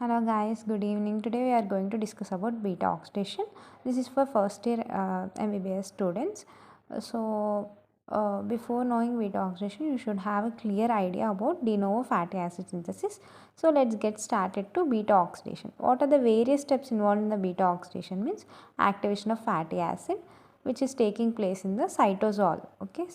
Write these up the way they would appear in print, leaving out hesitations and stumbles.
Hello guys, good evening. Today we are going to discuss about beta oxidation. This is for first year MBBS students. Before knowing beta oxidation, you should have a clear idea about de novo fatty acid synthesis. So let's get started to beta oxidation. What are the various steps involved in the beta oxidation? Means activation of fatty acid, which is taking place in the cytosol,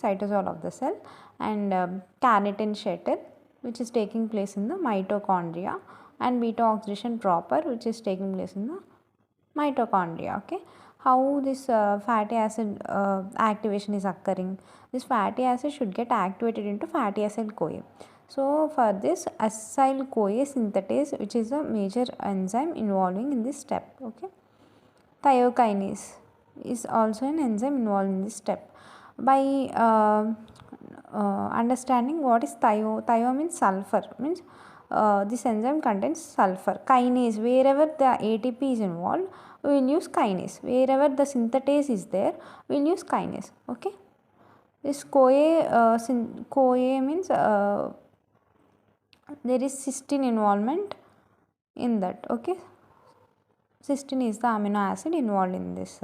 cytosol of the cell, and carnitine shuttle, which is taking place in the mitochondria, and beta oxidation proper, which is taking place in the mitochondria. How this fatty acid activation is occurring? This fatty acid should get activated into fatty acid CoA. So for this, acyl CoA synthetase, which is a major enzyme involving in this step. Thiokinase is also an enzyme involved in this step. By understanding what is thio means sulfur, means this enzyme contains sulfur. Kinase, wherever the ATP is involved, we will use kinase. Wherever the synthetase is there, we will use kinase. This CoA means there is cysteine involvement in that. Cysteine is the amino acid involved in this.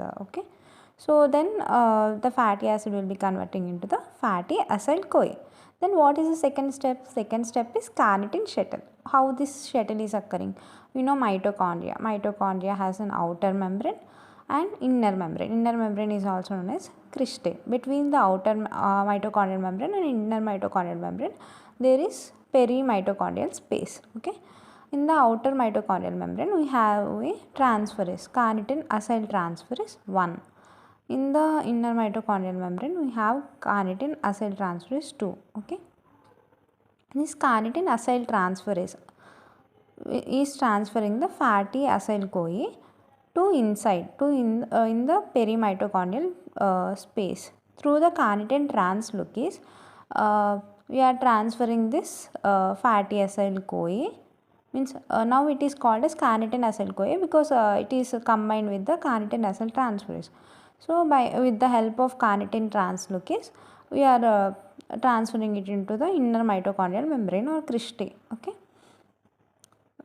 So then the fatty acid will be converting into the fatty acyl CoA. Then what is the second step? Second step is carnitine shuttle. How this shuttle is occurring? We know mitochondria. Mitochondria has an outer membrane and inner membrane. Inner membrane is also known as cristae. Between the outer mitochondrial membrane and inner mitochondrial membrane, there is perimitochondrial space. In the outer mitochondrial membrane, we have a transferase, carnitine acyl transferase 1. In the inner mitochondrial membrane, we have carnitine acyl transferase 2. This carnitine acyl transferase is transferring the fatty acyl CoA to inside, in the perimitochondrial space. Through the carnitine translocase, we are transferring this fatty acyl CoA. Means now it is called as carnitine acyl CoA because it is combined with the carnitine acyl transferase. So with the help of carnitine translocase, we are transferring it into the inner mitochondrial membrane or cristae.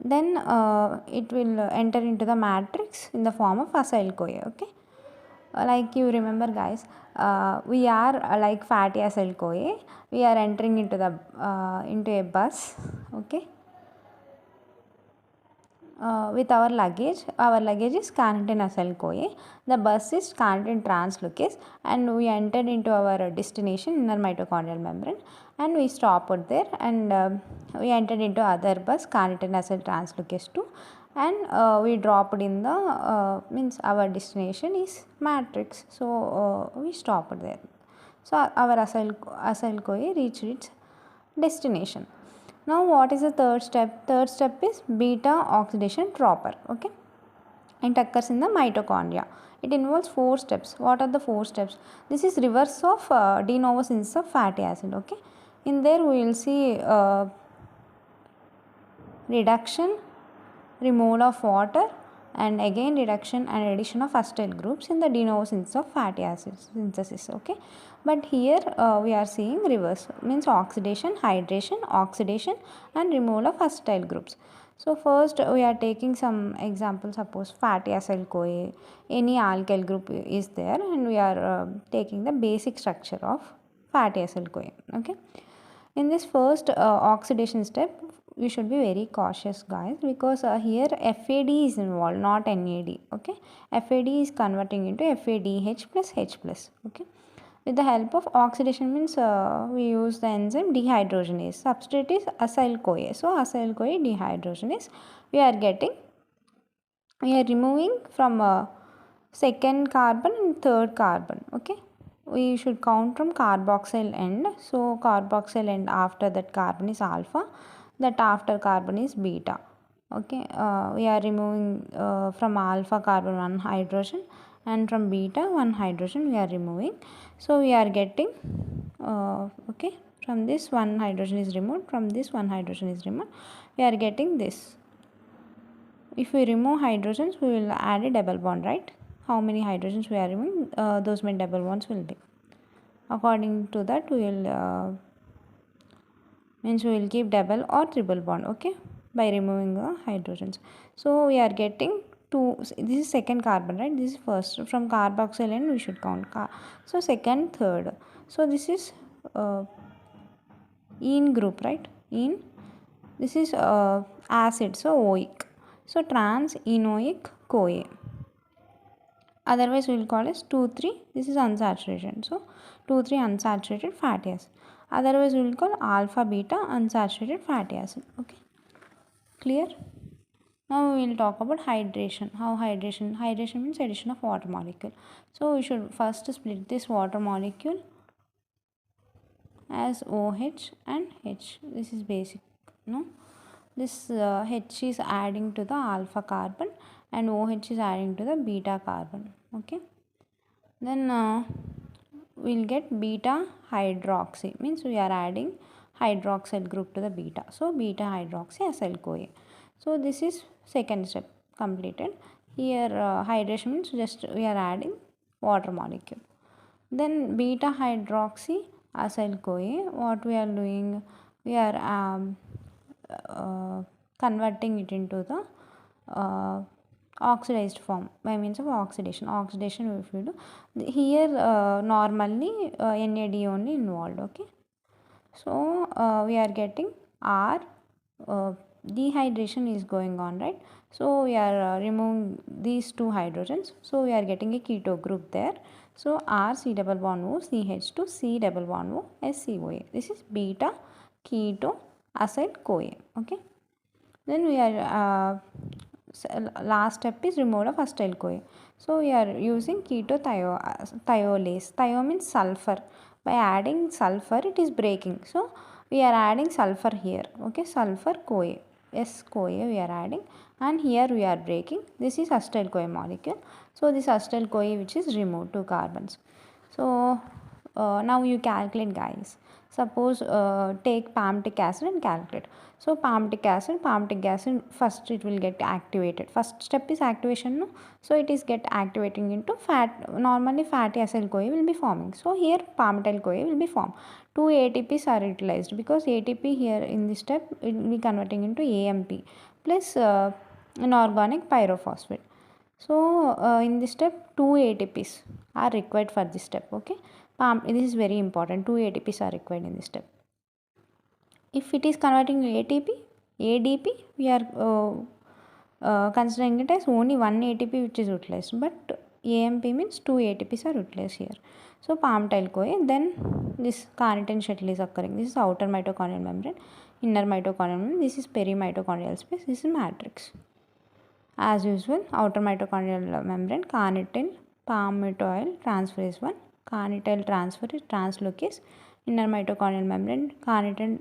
Then it will enter into the matrix in the form of acyl CoA. Like you remember guys, we are like fatty acyl CoA. We are entering into the into a bus. With our luggage is carnitine acyl CoA. The bus is carnitine translocase, and we entered into our destination inner mitochondrial membrane, and we stopped there, and we entered into other bus carnitine acyl translocase 2, and we dropped in the means our destination is matrix, so we stopped there. So our acyl CoA reached its destination. Now what is the third step? Third step is beta oxidation proper. It occurs in the mitochondria. It involves 4 steps. What are the 4 steps? This is reverse of de novo synthesis of fatty acid. In there we will see reduction, removal of water, and again reduction and addition of acetyl groups in the de novo synthesis of fatty acid synthesis. But here we are seeing reverse, means oxidation, hydration, oxidation, and removal of acetyl groups. So first we are taking some example. Suppose fatty acyl CoA, any alkyl group is there, and we are taking the basic structure of fatty acyl CoA. In this first oxidation step, we should be very cautious guys, because here FAD is involved, not NAD. FAD is converting into FADH plus H plus. With the help of oxidation, means we use the enzyme dehydrogenase. Substrate is acyl CoA. So acyl CoA dehydrogenase. We are removing from second carbon and third carbon. We should count from carboxyl end. So carboxyl end, after that carbon is alpha, that after carbon is beta. We are removing from alpha carbon 1 hydrogen, and from beta 1 hydrogen we are removing. So we are getting from this 1 hydrogen is removed, from this 1 hydrogen is removed, we are getting this. If we remove hydrogens, we will add a double bond, right? How many hydrogens we are removing, those many double bonds will be. According to that, we will means we will keep double or triple bond. by removing the hydrogens. So we are getting two. This is second carbon, right? This is first. From carboxyl end we should count. So second, third. So this is ene group, right? Ene. This is acid, so OIC. So trans enoic CoA. Otherwise we will call as 2,3. This is unsaturated. So 2,3 unsaturated fatty acid. Otherwise we will call alpha beta unsaturated fatty acid. Okay, clear? Now we will talk about hydration. How hydration? Hydration means addition of water molecule. So we should first split this water molecule as OH and H. This is basic, no? This H is adding to the alpha carbon and OH is adding to the beta carbon. Okay. Then we'll get beta hydroxy, means we are adding hydroxyl group to the beta. So beta hydroxy acyl CoA. So this is second step completed. Here hydration means just we are adding water molecule. Then beta hydroxy acyl CoA, what we are doing? We are converting it into the oxidized form by means of oxidation. Oxidation if you do here, normally NAD only involved. Okay, so we are getting R, dehydration is going on, right? So we are removing these two hydrogens, so we are getting a keto group there. So R C double bond O CH2 C double bond O SCOA. This is beta keto acyl CoA. Okay, then we are last step is removal of acetyl CoA. So we are using keto thiolase. Thio means sulfur. By adding sulfur it is breaking. So we are adding sulfur here. Okay, sulfur CoA. S CoA we are adding, and here we are breaking. This is acetyl CoA molecule. So this acetyl CoA which is removed, 2 carbons. So now you calculate, guys. Suppose take palmitic acid and calculate. So palmitic acid first it will get activated. First step is activation, no? So it is get activating into fat. Normally fatty acyl CoA will be forming. So here palmityl CoA will be formed. 2 ATPs are utilized because ATP here in this step it will be converting into AMP plus inorganic pyrophosphate. So in this step 2 ATPs are required for this step. Okay, this is very important. 2 ATPs are required in this step. If it is converting to ADP, we are considering it as only 1 ATP which is utilized, but AMP means 2 ATPs are utilized here. So palmityl CoA, then this carnitine shuttle is occurring. This is outer mitochondrial membrane, inner mitochondrial membrane. This is perimitochondrial space. This is matrix. As usual, outer mitochondrial membrane, carnitine palmitoyl transferase 1, carnityl transfer is translocase, inner mitochondrial membrane, carnitine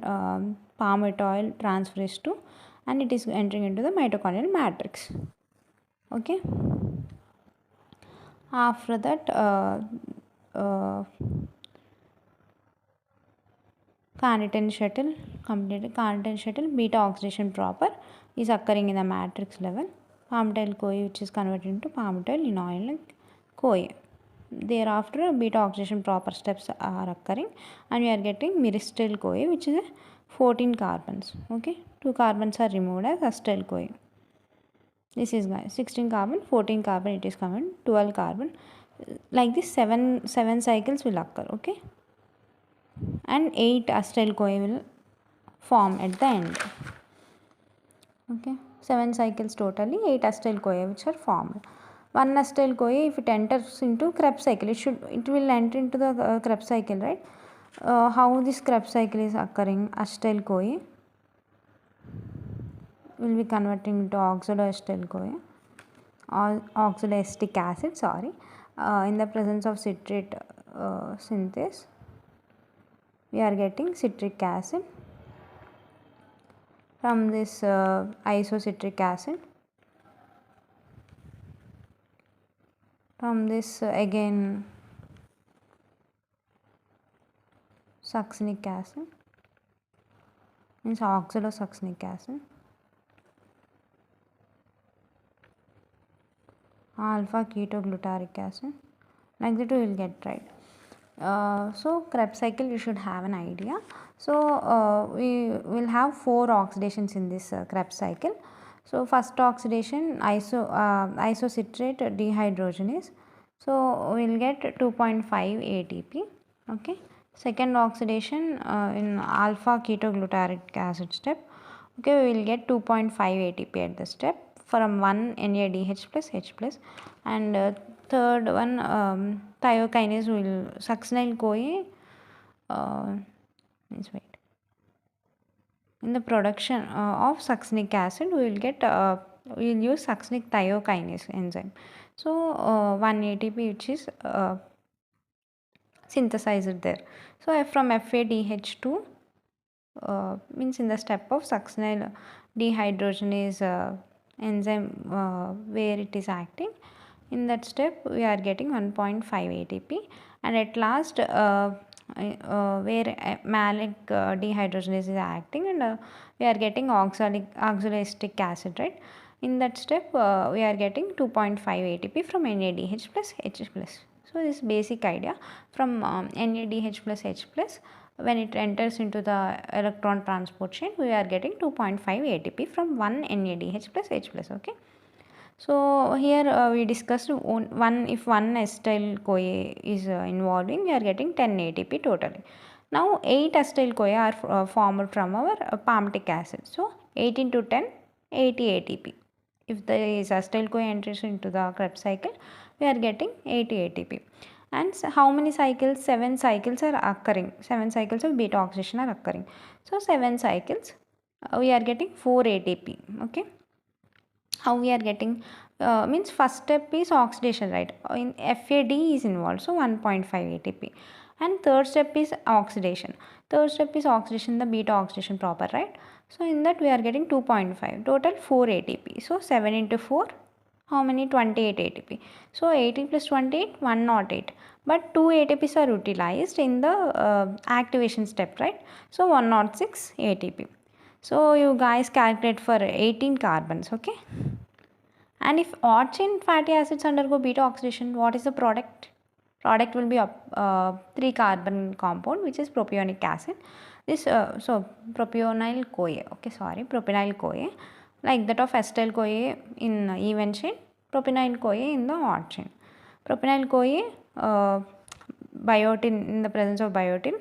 palmitoyl transferase 2, and it is entering into the mitochondrial matrix. Okay. After that, carnitine shuttle completed. Carnitine shuttle beta oxidation proper is occurring in the matrix level. Palmityl CoA which is converted into palmityl enoyl CoA. Thereafter beta oxidation proper steps are occurring, and we are getting myristyl CoA which is 14 carbons. Okay, 2 carbons are removed as acetyl CoA. This is 16 carbon, 14 carbon it is coming, 12 carbon. Like this 7 cycles will occur. Okay, and 8 acetyl CoA will form at the end. Okay, 7 cycles totally, 8 acetyl CoA which are formed. 1 acetyl CoA, if it enters into Krebs cycle, it will enter into the Krebs cycle, right? How this Krebs cycle is occurring? Acetyl CoA will be converting into oxaloacetyl CoA or oxaloacetic acid, sorry, in the presence of citrate synthase. We are getting citric acid. From this isocitric acid, from this again succinic acid, means oxalosuccinic acid, alpha ketoglutaric acid, like that we will get, right? So Krebs cycle you should have an idea. So we will have 4 oxidations in this Krebs cycle. So first oxidation isocitrate dehydrogenase. So we will get 2.5 ATP. Okay. Second oxidation in alpha ketoglutaric acid step. Okay, we will get 2.5 ATP at the step from 1 NADH plus H plus. And third one thiokinase will succinyl CoA means wait. In the production of succinic acid we will get we will use succinic thiokinase enzyme. So 1 ATP which is synthesized there. So from FADH2 means in the step of succinyl dehydrogenase enzyme where it is acting, in that step we are getting 1.5 ATP, and at last where malic dehydrogenase is acting, and we are getting oxalic acid, right? In that step we are getting 2.5 ATP from NADH plus H plus. So this basic idea from NADH plus H plus, when it enters into the electron transport chain we are getting 2.5 ATP from 1 NADH plus H plus. Okay. So here we discussed if one acetyl CoA is involving, we are getting 10 ATP totally. Now 8 acetyl CoA are formed from our palmitic acid. So 8 into 10, 80 ATP. If there is acetyl CoA enters into the Krebs cycle, we are getting 80 ATP. And how many cycles? 7 cycles are occurring. 7 cycles of beta oxidation are occurring. So 7 cycles, we are getting 4 ATP. Okay. How we are getting means first step is oxidation, right? In FAD is involved, so 1.5 ATP, and third step is oxidation. Third step is oxidation, the beta oxidation proper, right? So in that we are getting 2.5, total 4 ATP. So 7 into 4, how many? 28 ATP. So 80 plus 28, 108. But 2 ATPs are utilized in the activation step, right? So 106 ATP. So you guys calculate for 18 carbons, okay? And if odd chain fatty acids undergo beta oxidation, what is the product? Product will be a 3 carbon compound which is propionic acid. This so propionyl CoA, okay, sorry, propynyl CoA, like that of acetyl CoA in even chain, propynyl CoA in the odd chain. Propynyl CoA biotin, in the presence of biotin,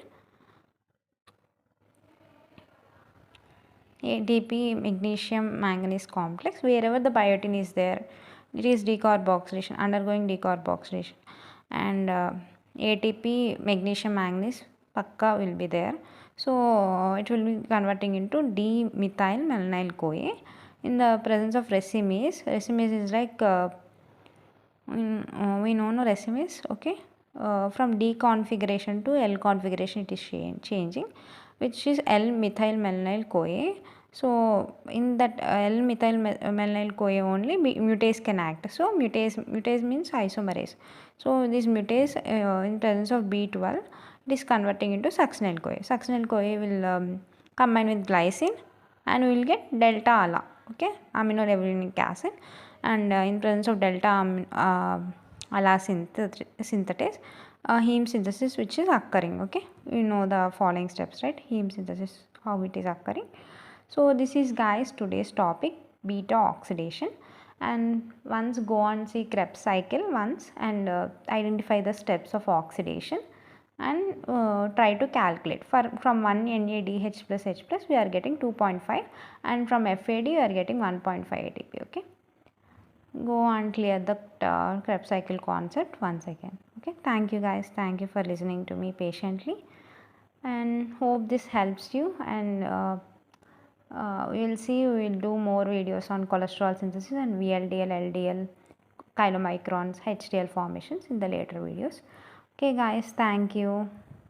ADP magnesium manganese complex, wherever the biotin is there, it is decarboxylation, undergoing decarboxylation, and ATP magnesium manganese pakka will be there. So it will be converting into D-methyl malonyl CoA in the presence of racemase. Racemase is like we know no racemase, okay. From D configuration to L configuration it is changing, which is L-methyl malonyl CoA. So in that L-methyl malonyl CoA only mutase can act. So mutase means isomerase. So this mutase in presence of B12, it is converting into succinyl CoA. Succinyl CoA will combine with glycine and we will get delta ALA, okay, aminolevulinic acid, and in presence of delta ALA synthetase, heme synthesis which is occurring, okay. You know the following steps, right? Heme synthesis, how it is occurring. So this is guys today's topic, beta oxidation, and once go on see Krebs cycle once and identify the steps of oxidation, and try to calculate from 1 NADH plus H plus we are getting 2.5, and from FAD we are getting 1.5 ATP, okay. Go and clear the Krebs cycle concept once again, okay. Thank you guys, thank you for listening to me patiently, and hope this helps you, and we will see, we will do more videos on cholesterol synthesis and VLDL, LDL, chylomicrons, HDL formations in the later videos. Okay guys, thank you.